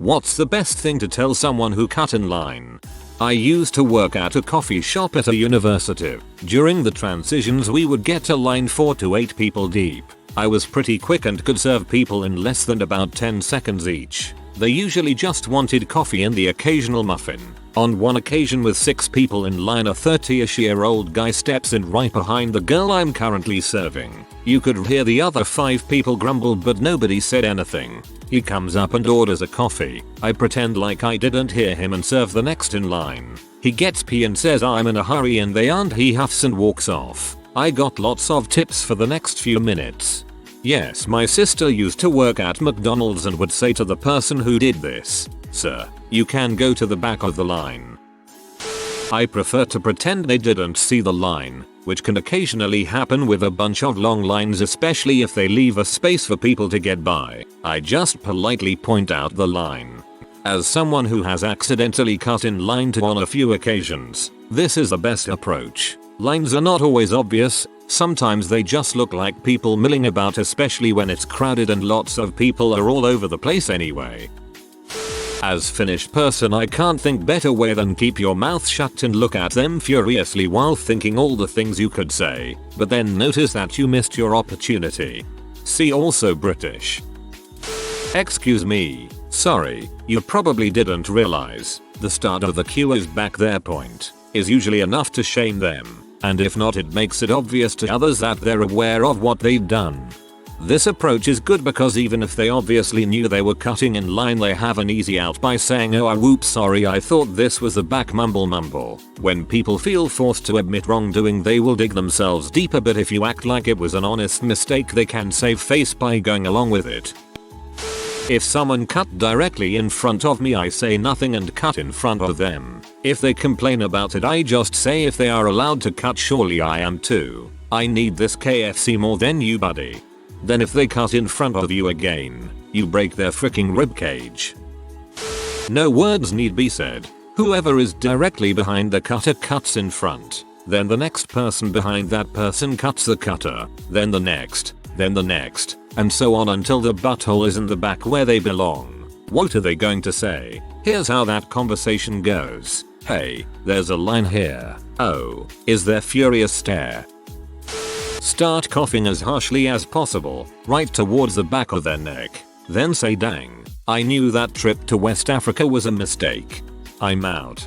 What's the best thing to tell someone who cut in line? I used to work at a coffee shop at a university. During the transitions we would get a line 4 to 8 people deep. I was pretty quick and could serve people in less than about 10 seconds each. They usually just wanted coffee and the occasional muffin. On one occasion with 6 people in line, a 30-ish-year-old guy steps in right behind the girl I'm currently serving. You could hear the other 5 people grumble but nobody said anything. He comes up and orders a coffee. I pretend like I didn't hear him and serve the next in line. He gets pee and says I'm in a hurry and they aren't. He huffs and walks off. I got lots of tips for the next few minutes. Yes, my sister used to work at McDonald's and would say to the person who did this, "Sir, you can go to the back of the line." I prefer to pretend they didn't see the line, which can occasionally happen with a bunch of long lines, especially if they leave a space for people to get by. I just politely point out the line. As someone who has accidentally cut in line on a few occasions, this is the best approach. Lines are not always obvious. Sometimes they just look like people milling about, especially when it's crowded and lots of people are all over the place anyway. As finished person, I can't think better way than keep your mouth shut and look at them furiously while thinking all the things you could say, but then notice that you missed your opportunity. See also British. Excuse me, sorry, you probably didn't realize, the start of the queue is back there point, is usually enough to shame them. And if not, it makes it obvious to others that they're aware of what they've done. This approach is good because even if they obviously knew they were cutting in line, they have an easy out by saying, "Oh, whoops, sorry, I thought this was the back," mumble. When people feel forced to admit wrongdoing, they will dig themselves deeper, but if you act like it was an honest mistake, they can save face by going along with it. If someone cut directly in front of me, I say nothing and cut in front of them. If they complain about it, I just say, "If they are allowed to cut, surely I am too. I need this KFC more than you, buddy." Then if they cut in front of you again, you break their freaking ribcage. No words need be said. Whoever is directly behind the cutter cuts in front. Then the next person behind that person cuts the cutter. Then the next. Then the next. And so on until the butthole is in the back where they belong. What are they going to say? Here's how that conversation goes. "Hey, there's a line here." "Oh." Is their furious stare. Start coughing as harshly as possible, right towards the back of their neck. Then say, "Dang, I knew that trip to West Africa was a mistake. I'm out."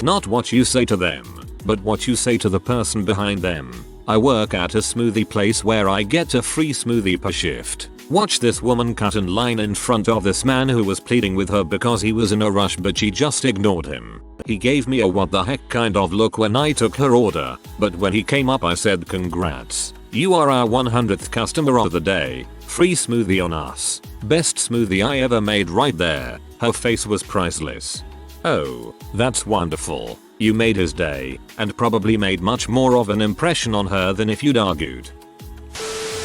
Not what you say to them, but what you say to the person behind them. I work at a smoothie place where I get a free smoothie per shift. Watch this woman cut in line in front of this man who was pleading with her because he was in a rush, but she just ignored him. He gave me a what the heck kind of look when I took her order, but when he came up I said, "Congrats. You are our 100th customer of the day. Free smoothie on us." Best smoothie I ever made right there. Her face was priceless. "Oh, that's wonderful. You made his day, and probably made much more of an impression on her than if you'd argued."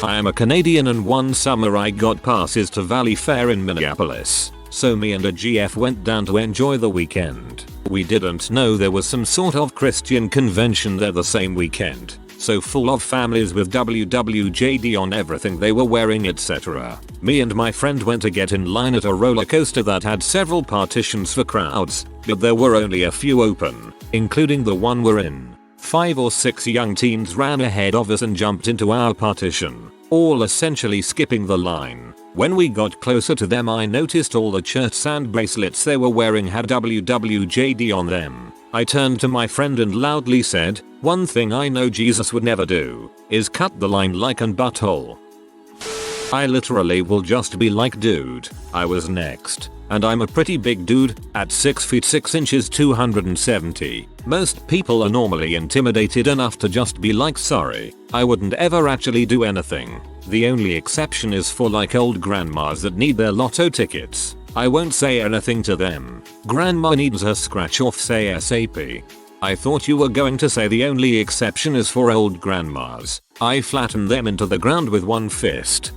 I am a Canadian and one summer I got passes to Valley Fair in Minneapolis, so me and a GF went down to enjoy the weekend. We didn't know there was some sort of Christian convention there the same weekend, so full of families with WWJD on everything they were wearing, etc. Me and my friend went to get in line at a roller coaster that had several partitions for crowds, but there were only a few open, including the one we're in. 5 or 6 young teens ran ahead of us and jumped into our partition, all essentially skipping the line. When we got closer to them, I noticed all the shirts and bracelets they were wearing had WWJD on them. I turned to my friend and loudly said, "One thing I know Jesus would never do is cut the line like an butthole." I literally will just be like, "Dude, I was next." And I'm a pretty big dude, at 6 feet 6 inches 270. Most people are normally intimidated enough to just be like, "Sorry, I wouldn't ever actually do anything." The only exception is for like old grandmas that need their lotto tickets. I won't say anything to them. Grandma needs her scratch offs ASAP. I thought you were going to say the only exception is for old grandmas. I flatten them into the ground with one fist.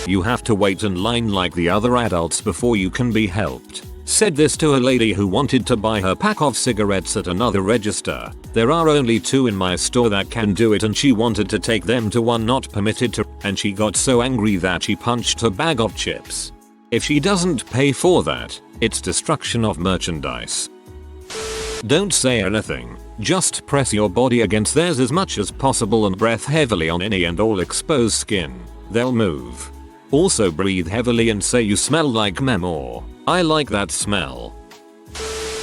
You have to wait in line like the other adults before you can be helped. Said this to a lady who wanted to buy her pack of cigarettes at another register. There are only 2 in my store that can do it and she wanted to take them to one not permitted to, and she got so angry that she punched her bag of chips. If she doesn't pay for that, it's destruction of merchandise. Don't say anything, just press your body against theirs as much as possible and breathe heavily on any and all exposed skin. They'll move. Also breathe heavily and say you smell like mem or I like that smell.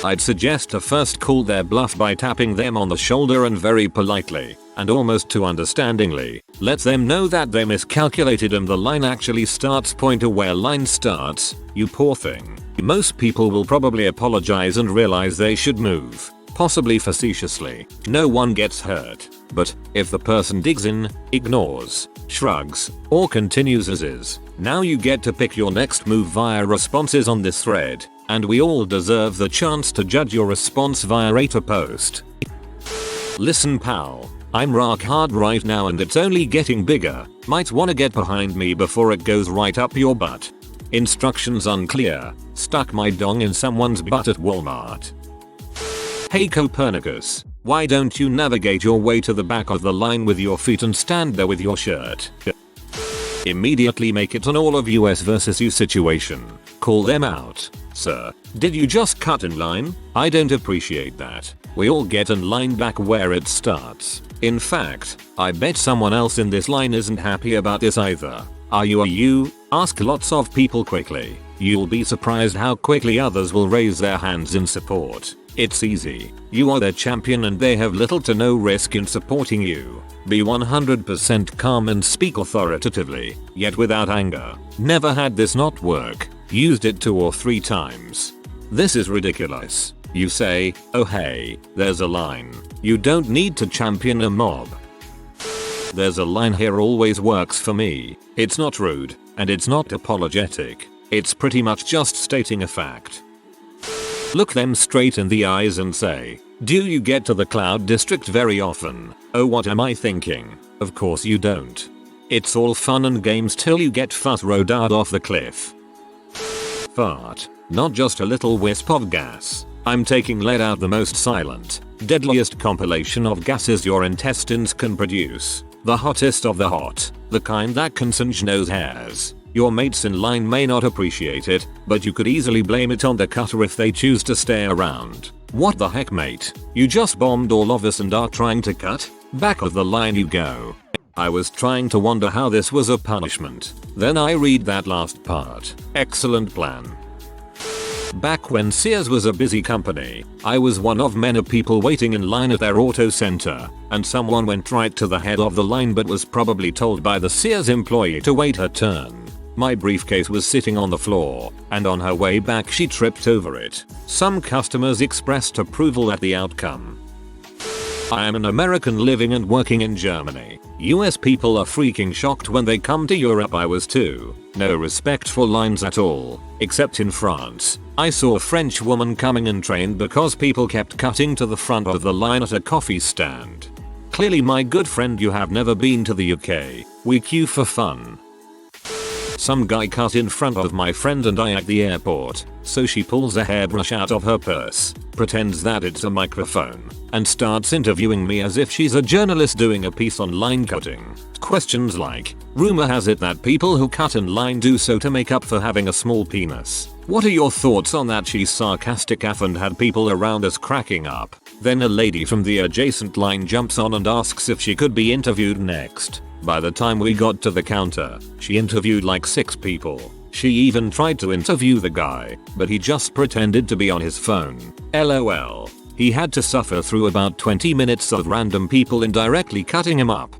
I'd suggest to first call their bluff by tapping them on the shoulder and very politely, and almost too understandingly, let them know that they miscalculated and the line actually starts. Point to where line starts, you poor thing. Most people will probably apologize and realize they should move, possibly facetiously. No one gets hurt. But if the person digs in, ignores, shrugs, or continues as is, now you get to pick your next move via responses on this thread, and we all deserve the chance to judge your response via rate a post. Listen pal, I'm rock hard right now and it's only getting bigger. Might wanna get behind me before it goes right up your butt. Instructions unclear. Stuck my dong in someone's butt at Walmart. Hey Copernicus, why don't you navigate your way to the back of the line with your feet and stand there with your shirt? Immediately make it an all of US versus you situation. Call them out. Sir, did you just cut in line? I don't appreciate that. We all get in line back where it starts. In fact, I bet someone else in this line isn't happy about this either. Are you? Ask lots of people quickly. You'll be surprised how quickly others will raise their hands in support. It's easy. You are their champion and they have little to no risk in supporting you. Be 100% calm and speak authoritatively, yet without anger. Never had this not work. Used it 2 or 3 times. This is ridiculous. You say, oh hey, there's a line. You don't need to champion a mob. There's a line here always works for me. It's not rude, and it's not apologetic. It's pretty much just stating a fact. Look them straight in the eyes and say, do you get to the Cloud District very often? Oh what am I thinking? Of course you don't. It's all fun and games till you get fuzz rolled out off the cliff. Fart. Not just a little wisp of gas. I'm taking lead out, the most silent, deadliest compilation of gases your intestines can produce. The hottest of the hot. The kind that can singe nose hairs. Your mates in line may not appreciate it, but you could easily blame it on the cutter if they choose to stay around. What the heck mate? You just bombed all of us and are trying to cut? Back of the line you go. I was trying to wonder how this was a punishment. Then I read that last part. Excellent plan. Back when Sears was a busy company, I was one of many people waiting in line at their auto center, and someone went right to the head of the line but was probably told by the Sears employee to wait her turn. My briefcase was sitting on the floor, and on her way back she tripped over it. Some customers expressed approval at the outcome. I am an American living and working in Germany. US people are freaking shocked when they come to Europe. I was too. No respect for lines at all, except in France. I saw a French woman coming in train because people kept cutting to the front of the line at a coffee stand. Clearly my good friend, you have never been to the UK. We queue for fun. Some guy cut in front of my friend and I at the airport, so she pulls a hairbrush out of her purse, pretends that it's a microphone, and starts interviewing me as if she's a journalist doing a piece on line cutting. Questions like, rumor has it that people who cut in line do so to make up for having a small penis. What are your thoughts on that? She's sarcastic AF and had people around us cracking up. Then a lady from the adjacent line jumps on and asks if she could be interviewed next. By the time we got to the counter, she interviewed like 6 people. She even tried to interview the guy, but he just pretended to be on his phone. LOL. He had to suffer through about 20 minutes of random people indirectly cutting him up.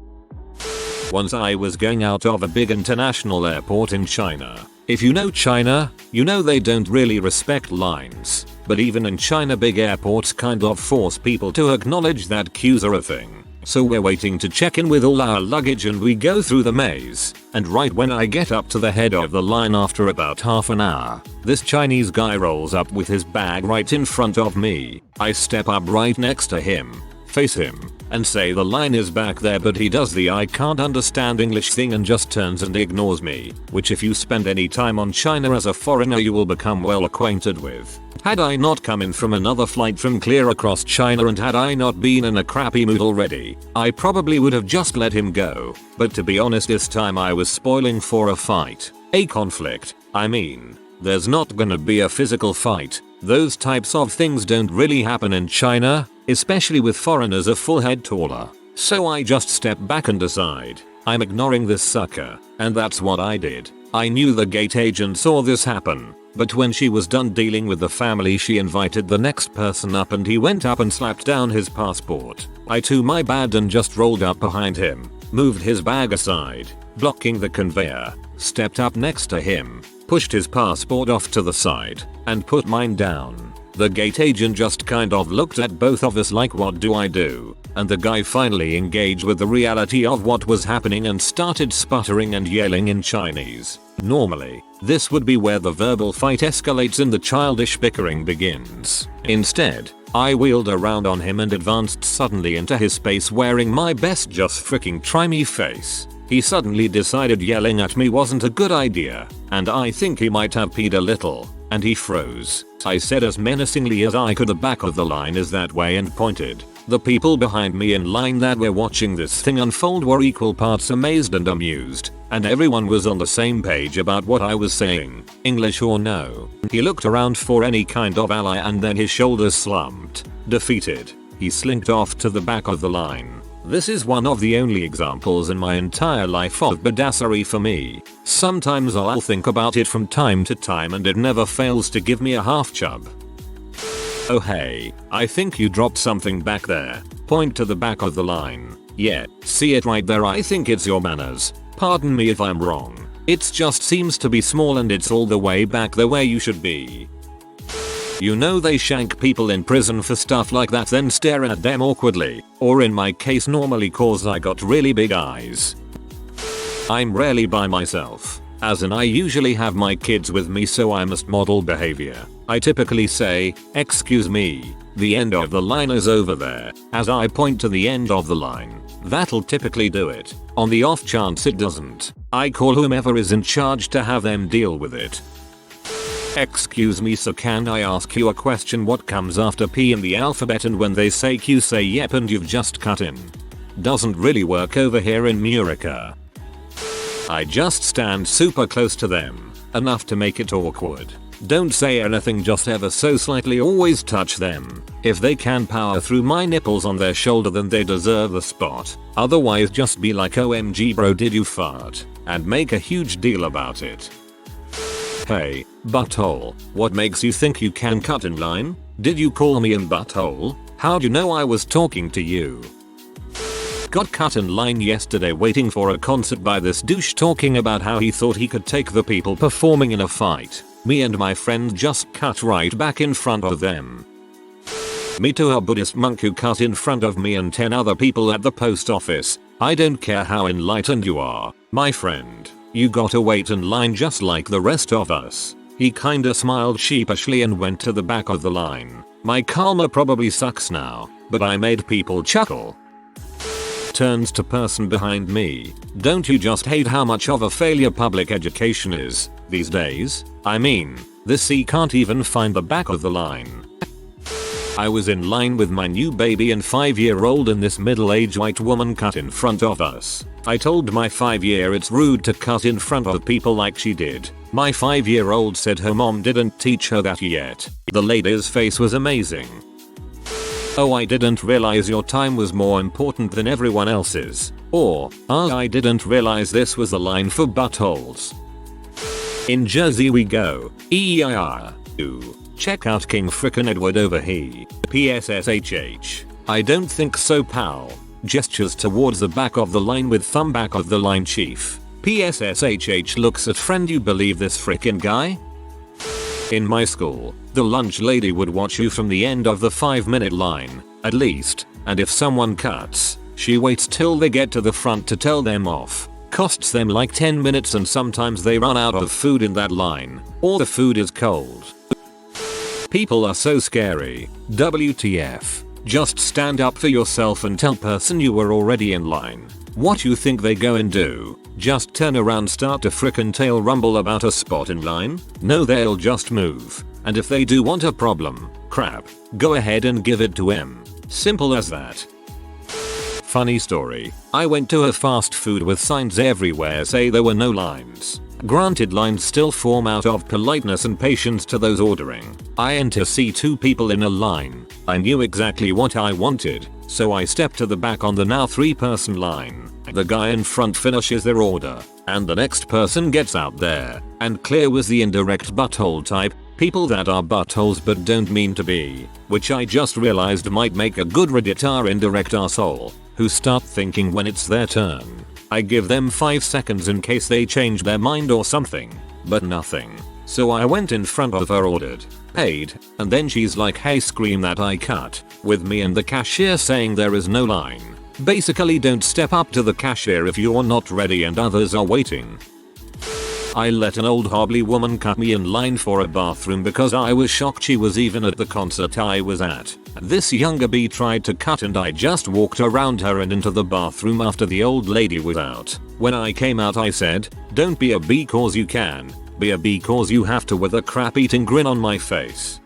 Once I was going out of a big international airport in China. If you know China, you know they don't really respect lines. But even in China, big airports kind of force people to acknowledge that queues are a thing. So we're waiting to check in with all our luggage and we go through the maze. And right when I get up to the head of the line after about half an hour, this Chinese guy rolls up with his bag right in front of me. I step up right next to him, face him, and say the line is back there, but he does the I can't understand English thing and just turns and ignores me, which if you spend any time on China as a foreigner you will become well acquainted with. Had I not come in from another flight from clear across China and had I not been in a crappy mood already, I probably would have just let him go. But to be honest, this time I was spoiling for a fight. A conflict. I mean, there's not gonna be a physical fight. Those types of things don't really happen in China, especially with foreigners a full head taller. So I just step back and decide, I'm ignoring this sucker, and that's what I did. I knew the gate agent saw this happen, but when she was done dealing with the family she invited the next person up and he went up and slapped down his passport. I too my bad and just rolled up behind him, moved his bag aside, blocking the conveyor, stepped up next to him, pushed his passport off to the side, and put mine down. The gate agent just kind of looked at both of us like what do I do? And the guy finally engaged with the reality of what was happening and started sputtering and yelling in Chinese. Normally, this would be where the verbal fight escalates and the childish bickering begins. Instead, I wheeled around on him and advanced suddenly into his space wearing my best just freaking try me face. He suddenly decided yelling at me wasn't a good idea, and I think he might have peed a little, and he froze. I said as menacingly as I could, the back of the line is that way, and pointed. The people behind me in line that were watching this thing unfold were equal parts amazed and amused, and everyone was on the same page about what I was saying, English or no. He looked around for any kind of ally and then his shoulders slumped. Defeated, he slinked off to the back of the line. This is one of the only examples in my entire life of badassery for me. Sometimes I'll think about it from time to time and it never fails to give me a half chub. Oh hey, I think you dropped something back there. Point to the back of the line. Yeah, see it right there, I think it's your manners. Pardon me if I'm wrong. It just seems to be small and it's all the way back there where you should be. You know they shank people in prison for stuff like that then stare at them awkwardly, or in my case normally cause I got really big eyes. I'm rarely by myself, as in I usually have my kids with me so I must model behavior. I typically say, excuse me, the end of the line is over there, as I point to the end of the line. That'll typically do it. On the off chance it doesn't, I call whomever is in charge to have them deal with it. Excuse me sir, can I ask you a question? What comes after P in the alphabet and when they say Q say yep and you've just cut in? Doesn't really work over here in Murica. I just stand super close to them, enough to make it awkward. Don't say anything, just ever so slightly always touch them. If they can power through my nipples on their shoulder then they deserve the spot. Otherwise just be like OMG bro did you fart? And make a huge deal about it. Hey, butthole, what makes you think you can cut in line? Did you call me in butthole? How'd you know I was talking to you? Got cut in line yesterday waiting for a concert by this douche talking about how he thought he could take the people performing in a fight. Me and my friend just cut right back in front of them. Me to a Buddhist monk who cut in front of me and 10 other people at the post office. I don't care how enlightened you are, my friend. You gotta wait in line just like the rest of us. He kinda smiled sheepishly and went to the back of the line. My karma probably sucks now, but I made people chuckle. Turns to person behind me. Don't you just hate how much of a failure public education is these days? I mean, this C can't even find the back of the line. I was in line with my new baby and 5-year-old and this middle-aged white woman cut in front of us. I told my 5-year it's rude to cut in front of people like she did. My 5-year-old said her mom didn't teach her that yet. The lady's face was amazing. Oh, I didn't realize your time was more important than everyone else's. Or, I didn't realize this was the line for buttholes. In Jersey we go. Ooh. Check out King Frickin' Edward over he. PSSHH. I don't think so pal. Gestures towards the back of the line with thumb back of the line chief. PSSHH looks at friend, you believe this frickin' guy? In my school, the lunch lady would watch you from the end of the 5-minute line, at least, and if someone cuts, she waits till they get to the front to tell them off. Costs them like 10 minutes and sometimes they run out of food in that line, or the food is cold. People are so scary. WTF. Just stand up for yourself and tell person you were already in line. What you think they go and do? Just turn around, start to frickin' tail rumble about a spot in line? No, they'll just move. And if they do want a problem, crap, go ahead and give it to him. Simple as that. Funny story. I went to a fast food with signs everywhere say there were no lines. Granted, lines still form out of politeness and patience to those ordering. I enter, see 2 people in a line. I knew exactly what I wanted, so I step to the back on the now 3-person line. The guy in front finishes their order, and the next person gets out there, and clear was the indirect butthole type, people that are buttholes but don't mean to be, which I just realized might make a good Reddit indirect arsehole, who start thinking when it's their turn. I give them 5 seconds in case they change their mind or something, but nothing. So I went in front of her, ordered, paid, and then she's like, hey, scream that I cut, with me and the cashier saying there is no line. Basically, don't step up to the cashier if you're not ready and others are waiting. I let an old hobbly woman cut me in line for a bathroom because I was shocked she was even at the concert I was at. This younger bee tried to cut and I just walked around her and into the bathroom after the old lady was out. When I came out I said, don't be a bee cause you can, be a bee cause you have to, with a crap eating grin on my face.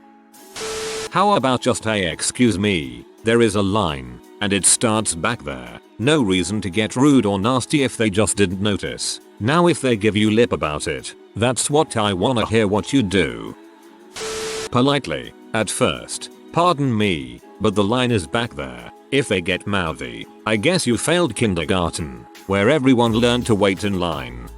How about just, hey, excuse me, there is a line, and it starts back there. No reason to get rude or nasty if they just didn't notice. Now if they give you lip about it, that's what I wanna hear what you do. Politely, at first, pardon me, but the line is back there. If they get mouthy, I guess you failed kindergarten, where everyone learned to wait in line.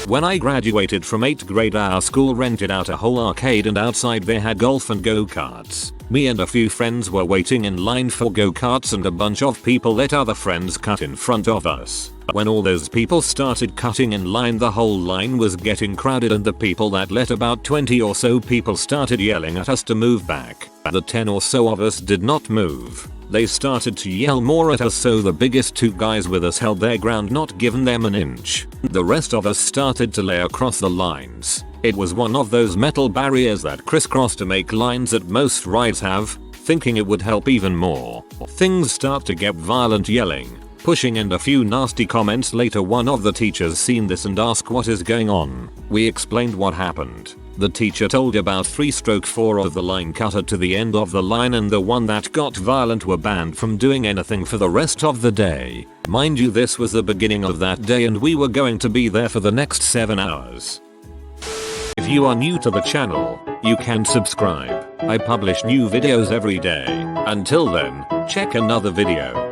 When I graduated from 8th grade, our school rented out a whole arcade and outside they had golf and go-karts. Me and a few friends were waiting in line for go-karts and a bunch of people let other friends cut in front of us. When all those people started cutting in line, the whole line was getting crowded and the people that let about 20 or so people started yelling at us to move back. The 10 or so of us did not move. They started to yell more at us, so the biggest 2 guys with us held their ground, not giving them an inch. The rest of us started to lay across the lines. It was one of those metal barriers that crisscross to make lines that most rides have, thinking it would help even more. Things start to get violent, yelling, pushing, and a few nasty comments later. One of the teachers seen this and asked what is going on. We explained what happened. The teacher told about 3/4 of the line cutter to the end of the line, and the one that got violent were banned from doing anything for the rest of the day. Mind you, this was the beginning of that day and we were going to be there for the next 7 hours. If you are new to the channel, you can subscribe. I publish new videos every day. Until then, check another video.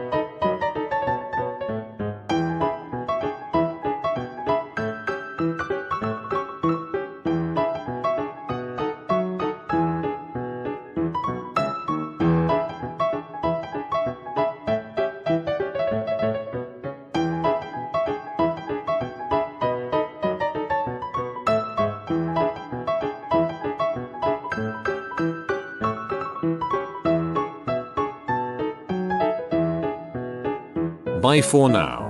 Bye for now.